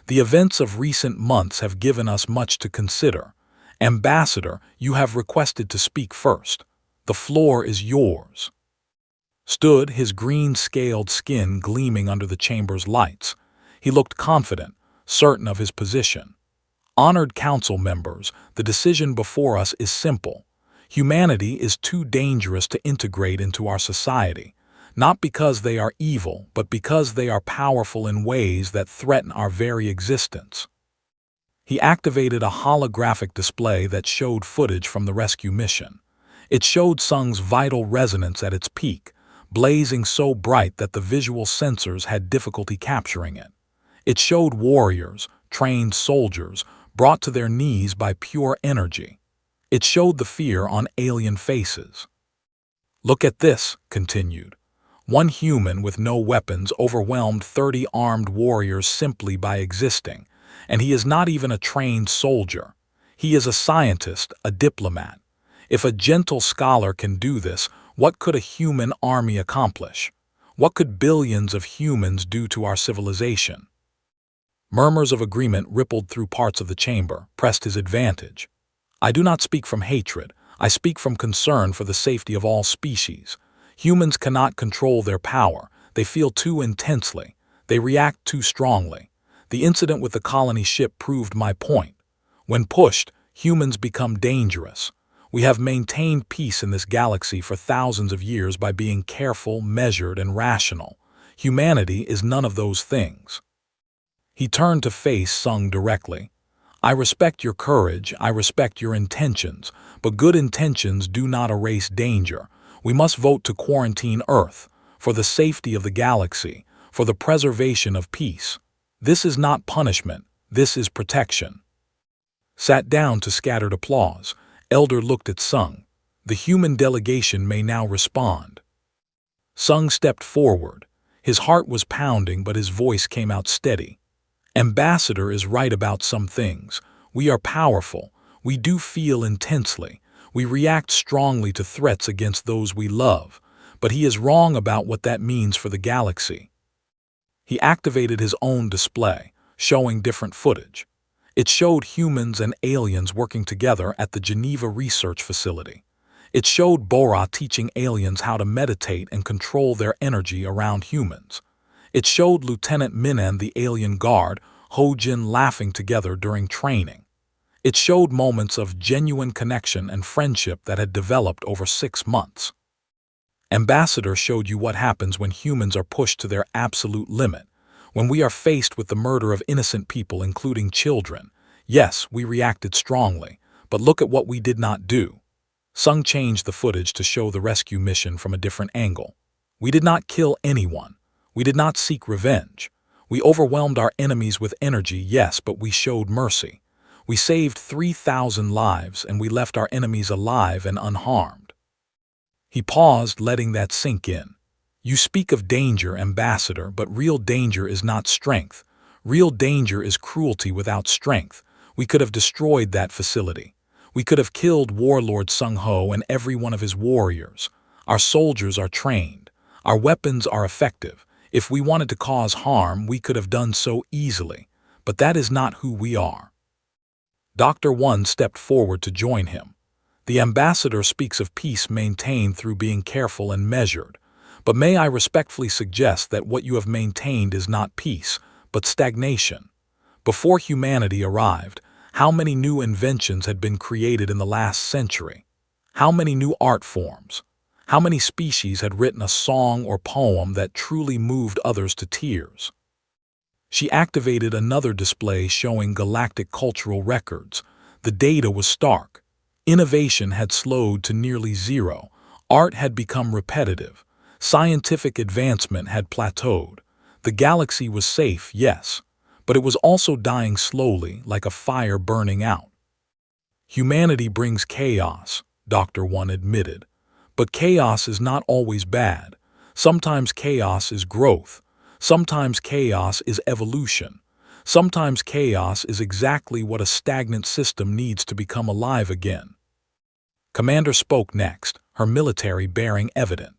The events of recent months have given us much to consider. Ambassador, you have requested to speak first. The floor is yours." Stood, his green-scaled skin gleaming under the chamber's lights. He looked confident, certain of his position. "Honored council members, the decision before us is simple. Humanity is too dangerous to integrate into our society, not because they are evil, but because they are powerful in ways that threaten our very existence." He activated a holographic display that showed footage from the rescue mission. It showed Sung's vital resonance at its peak, blazing so bright that the visual sensors had difficulty capturing it. It showed warriors, trained soldiers, brought to their knees by pure energy. It showed the fear on alien faces. "Look at this," continued. "One human with no weapons overwhelmed 30 armed warriors simply by existing, And he is not even a trained soldier. He is a scientist, a diplomat. If a gentle scholar can do this, what could a human army accomplish? What could billions of humans do to our civilization? Murmurs of agreement rippled through parts of the chamber, pressed his advantage. I do not speak from hatred. I speak from concern for the safety of all species. Humans cannot control their power. They feel too intensely. They react too strongly. The incident with the colony ship proved my point. When pushed, humans become dangerous. We have maintained peace in this galaxy for thousands of years by being careful, measured, and rational. Humanity is none of those things. He turned to face Sung directly. I respect your courage, I respect your intentions, but good intentions do not erase danger. We must vote to quarantine Earth, for the safety of the galaxy, for the preservation of peace. This is not punishment, this is protection. Sat down to scattered applause, Elder looked at Sung. The human delegation may now respond. Sung stepped forward. His heart was pounding, but his voice came out steady. Ambassador is right about some things. We are powerful. We do feel intensely. We react strongly to threats against those we love. But he is wrong about what that means for the galaxy. He activated his own display, showing different footage. It showed humans and aliens working together at the Geneva Research Facility. It showed Bora teaching aliens how to meditate and control their energy around humans. It showed Lieutenant Minan, the alien guard, Ho-Jin laughing together during training. It showed moments of genuine connection and friendship that had developed over 6 months. Ambassador showed you what happens when humans are pushed to their absolute limit, when we are faced with the murder of innocent people, including children. Yes, we reacted strongly, but look at what we did not do. Sung changed the footage to show the rescue mission from a different angle. We did not kill anyone. We did not seek revenge. We overwhelmed our enemies with energy, yes, but we showed mercy. We saved 3,000 lives, and we left our enemies alive and unharmed. He paused, letting that sink in. You speak of danger, Ambassador, but real danger is not strength. Real danger is cruelty without strength. We could have destroyed that facility. We could have killed Warlord Sung Ho and every one of his warriors. Our soldiers are trained. Our weapons are effective. If we wanted to cause harm, we could have done so easily. But that is not who we are. Dr. One stepped forward to join him. The ambassador speaks of peace maintained through being careful and measured. But may I respectfully suggest that what you have maintained is not peace, but stagnation. Before humanity arrived, how many new inventions had been created in the last century? How many new art forms? How many species had written a song or poem that truly moved others to tears? She activated another display showing galactic cultural records. The data was stark. Innovation had slowed to nearly zero. Art had become repetitive. Scientific advancement had plateaued. The galaxy was safe, yes, but it was also dying slowly, like a fire burning out. Humanity brings chaos, Dr. One admitted. But chaos is not always bad. Sometimes chaos is growth. Sometimes chaos is evolution. Sometimes chaos is exactly what a stagnant system needs to become alive again. Commander spoke next, her military bearing evident.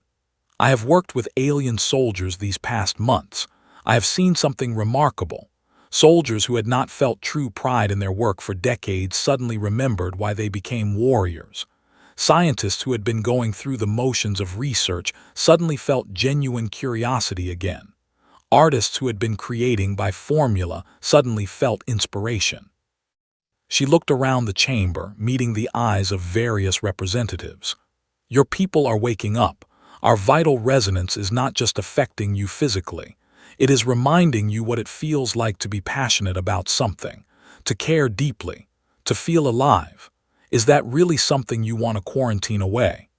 I have worked with alien soldiers these past months. I have seen something remarkable. Soldiers who had not felt true pride in their work for decades suddenly remembered why they became warriors. Scientists who had been going through the motions of research suddenly felt genuine curiosity again. Artists who had been creating by formula suddenly felt inspiration. She looked around the chamber, meeting the eyes of various representatives. Your people are waking up. Our vital resonance is not just affecting you physically. It is reminding you what it feels like to be passionate about something, to care deeply, to feel alive. Is that really something you want to quarantine away?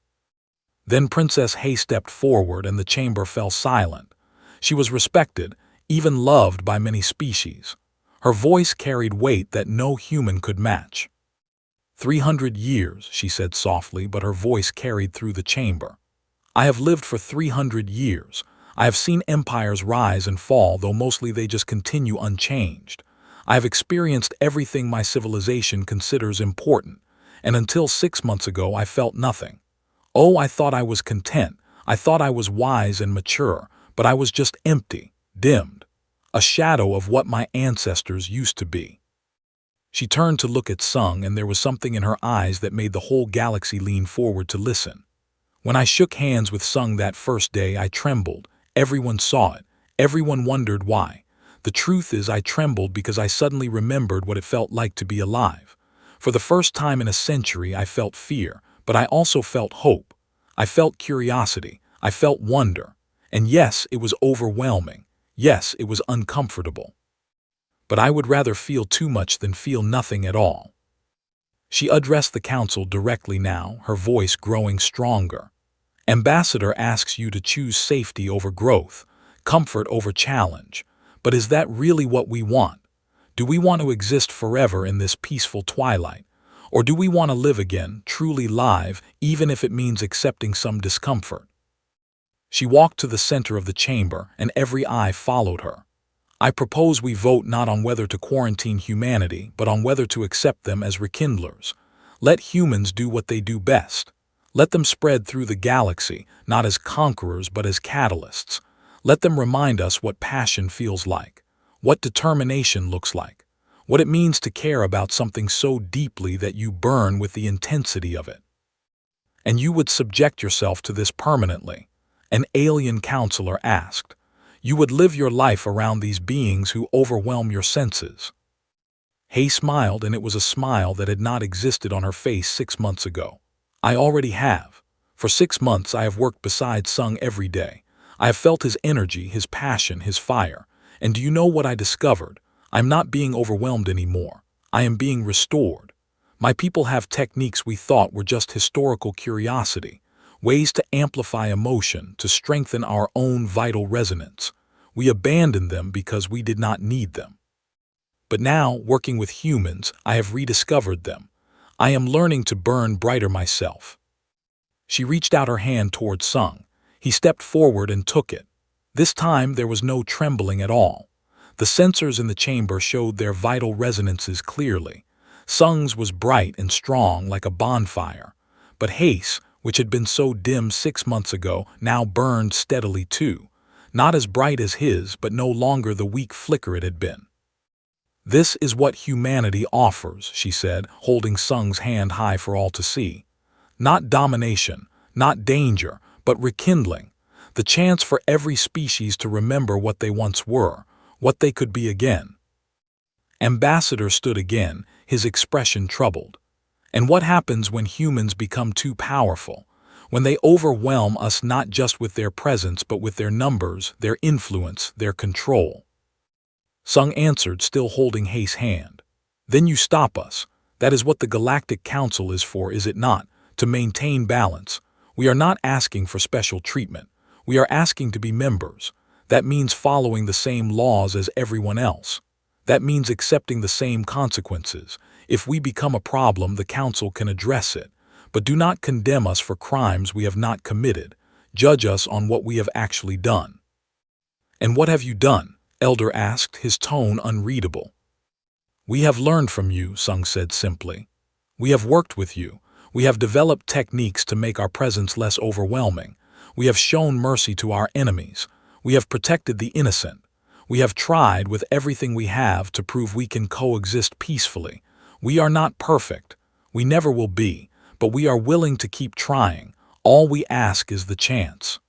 Then Princess Hay stepped forward and the chamber fell silent. She was respected, even loved by many species. Her voice carried weight that no human could match. 300 years, she said softly, but her voice carried through the chamber. I have lived for 300 years. I have seen empires rise and fall, though mostly they just continue unchanged. I have experienced everything my civilization considers important, and until 6 months ago I felt nothing. Oh, I thought I was content, I thought I was wise and mature, but I was just empty, dimmed, a shadow of what my ancestors used to be. She turned to look at Sung, and there was something in her eyes that made the whole galaxy lean forward to listen. When I shook hands with Sung that first day, I trembled. Everyone saw it. Everyone wondered why. The truth is, I trembled because I suddenly remembered what it felt like to be alive. For the first time in a century, I felt fear, but I also felt hope. I felt curiosity. I felt wonder. And yes, it was overwhelming. Yes, it was uncomfortable. But I would rather feel too much than feel nothing at all. She addressed the council directly now, her voice growing stronger. Ambassador asks you to choose safety over growth, comfort over challenge. But is that really what we want? Do we want to exist forever in this peaceful twilight? Or do we want to live again, truly live, even if it means accepting some discomfort? She walked to the center of the chamber, and every eye followed her. I propose we vote not on whether to quarantine humanity, but on whether to accept them as rekindlers. Let humans do what they do best. Let them spread through the galaxy, not as conquerors but as catalysts. Let them remind us what passion feels like, what determination looks like, what it means to care about something so deeply that you burn with the intensity of it. And you would subject yourself to this permanently? An alien counselor asked. You would live your life around these beings who overwhelm your senses. Hay smiled, and it was a smile that had not existed on her face 6 months ago. I already have. For 6 months I have worked beside Sung every day. I have felt his energy, his passion, his fire. And do you know what I discovered? I'm not being overwhelmed anymore. I am being restored. My people have techniques we thought were just historical curiosity, ways to amplify emotion, to strengthen our own vital resonance. We abandoned them because we did not need them. But now, working with humans, I have rediscovered them. I am learning to burn brighter myself. She reached out her hand toward Sung. He stepped forward and took it. This time there was no trembling at all. The sensors in the chamber showed their vital resonances clearly. Sung's was bright and strong like a bonfire. But Hay's, which had been so dim 6 months ago, now burned steadily too. Not as bright as his, but no longer the weak flicker it had been. This is what humanity offers, she said, holding Sung's hand high for all to see. Not domination, not danger, but rekindling. The chance for every species to remember what they once were, what they could be again. Ambassador stood again, his expression troubled. And what happens when humans become too powerful? When they overwhelm us not just with their presence but with their numbers, their influence, their control? Sung answered, still holding Hay's hand. Then you stop us. That is what the Galactic Council is for, is it not? To maintain balance. We are not asking for special treatment. We are asking to be members. That means following the same laws as everyone else. That means accepting the same consequences. If we become a problem, the Council can address it. But do not condemn us for crimes we have not committed. Judge us on what we have actually done. And what have you done? Elder asked, his tone unreadable. We have learned from you, Sung said simply. We have worked with you. We have developed techniques to make our presence less overwhelming. We have shown mercy to our enemies. We have protected the innocent. We have tried with everything we have to prove we can coexist peacefully. We are not perfect. We never will be, but we are willing to keep trying. All we ask is the chance.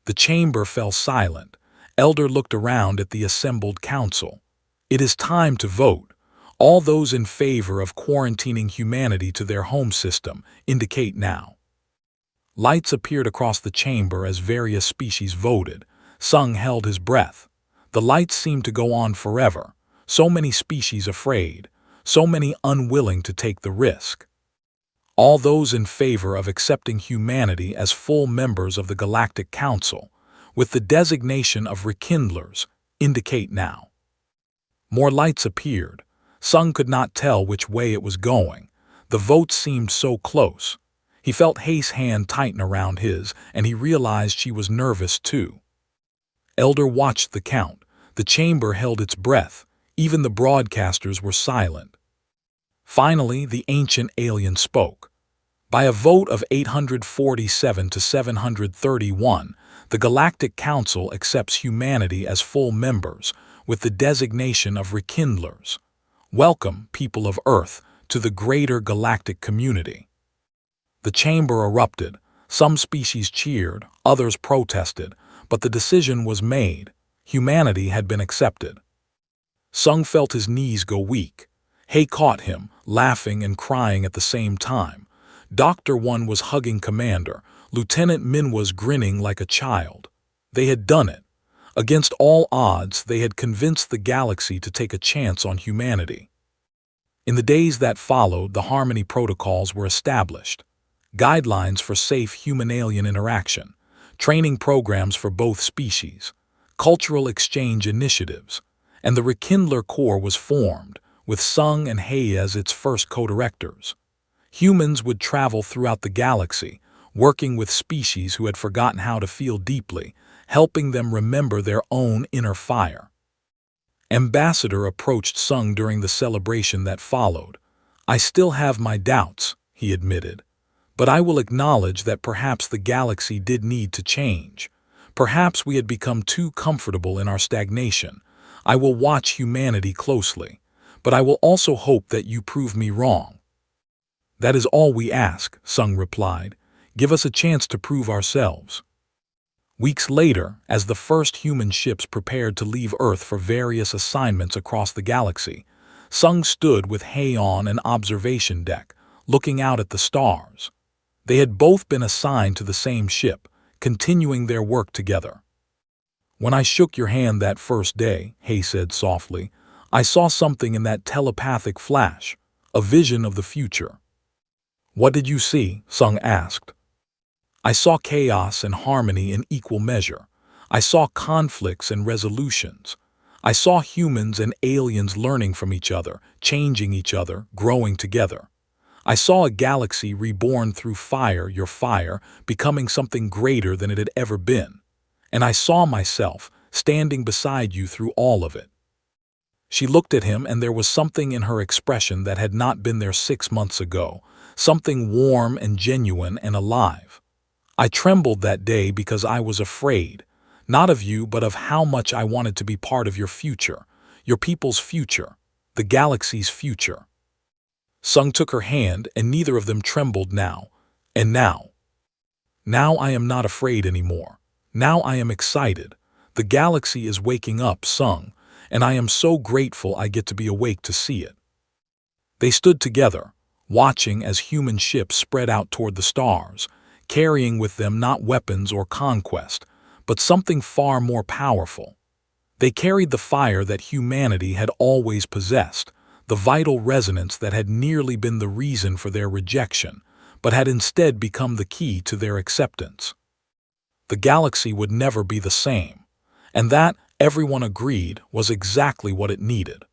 The chamber fell silent. Elder looked around at the assembled council. It is time to vote. All those in favor of quarantining humanity to their home system indicate now. Lights appeared across the chamber as various species voted. Sung held his breath. The lights seemed to go on forever. So many species afraid. So many unwilling to take the risk. All those in favor of accepting humanity as full members of the Galactic Council, with the designation of rekindlers, indicate now. More lights appeared. Sung could not tell which way it was going. The votes seemed so close. He felt Hay's hand tighten around his, and he realized she was nervous too. Elder watched the count. The chamber held its breath. Even the broadcasters were silent. Finally, the ancient alien spoke. By a vote of 847 to 731, the Galactic Council accepts humanity as full members, with the designation of rekindlers. Welcome, people of Earth, to the greater galactic community. The chamber erupted. Some species cheered, others protested, but the decision was made. Humanity had been accepted. Sung felt his knees go weak. Hay caught him, laughing and crying at the same time. Dr. One was hugging Commander. Lieutenant Min was grinning like a child. They had done it. Against all odds, they had convinced the galaxy to take a chance on humanity. In the days that followed, the Harmony Protocols were established. Guidelines for safe human-alien interaction, training programs for both species, cultural exchange initiatives, and the Rekindler Corps was formed, with Sung and Hay as its first co-directors. Humans would travel throughout the galaxy, working with species who had forgotten how to feel deeply, helping them remember their own inner fire. Ambassador approached Sung during the celebration that followed. "I still have my doubts," he admitted, "but I will acknowledge that perhaps the galaxy did need to change. Perhaps we had become too comfortable in our stagnation. I will watch humanity closely, but I will also hope that you prove me wrong." "That is all we ask," Sung replied. "Give us a chance to prove ourselves." Weeks later, as the first human ships prepared to leave Earth for various assignments across the galaxy, Sung stood with Hay on an observation deck, looking out at the stars. They had both been assigned to the same ship, continuing their work together. "When I shook your hand that first day," Hay said softly, "I saw something in that telepathic flash, a vision of the future." "What did you see?" Sung asked. "I saw chaos and harmony in equal measure. I saw conflicts and resolutions. I saw humans and aliens learning from each other, changing each other, growing together. I saw a galaxy reborn through fire, your fire, becoming something greater than it had ever been. And I saw myself, standing beside you through all of it." She looked at him, and there was something in her expression that had not been there 6 months ago, something warm and genuine and alive. "I trembled that day because I was afraid, not of you but of how much I wanted to be part of your future, your people's future, the galaxy's future." Sung took her hand, and neither of them trembled now. "And now? Now I am not afraid anymore. Now I am excited. The galaxy is waking up, Sung, and I am so grateful I get to be awake to see it." They stood together, watching as human ships spread out toward the stars, carrying with them not weapons or conquest, but something far more powerful. They carried the fire that humanity had always possessed, the vital resonance that had nearly been the reason for their rejection, but had instead become the key to their acceptance. The galaxy would never be the same, and that, everyone agreed, was exactly what it needed.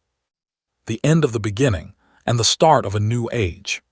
The end of the beginning, and the start of a new age.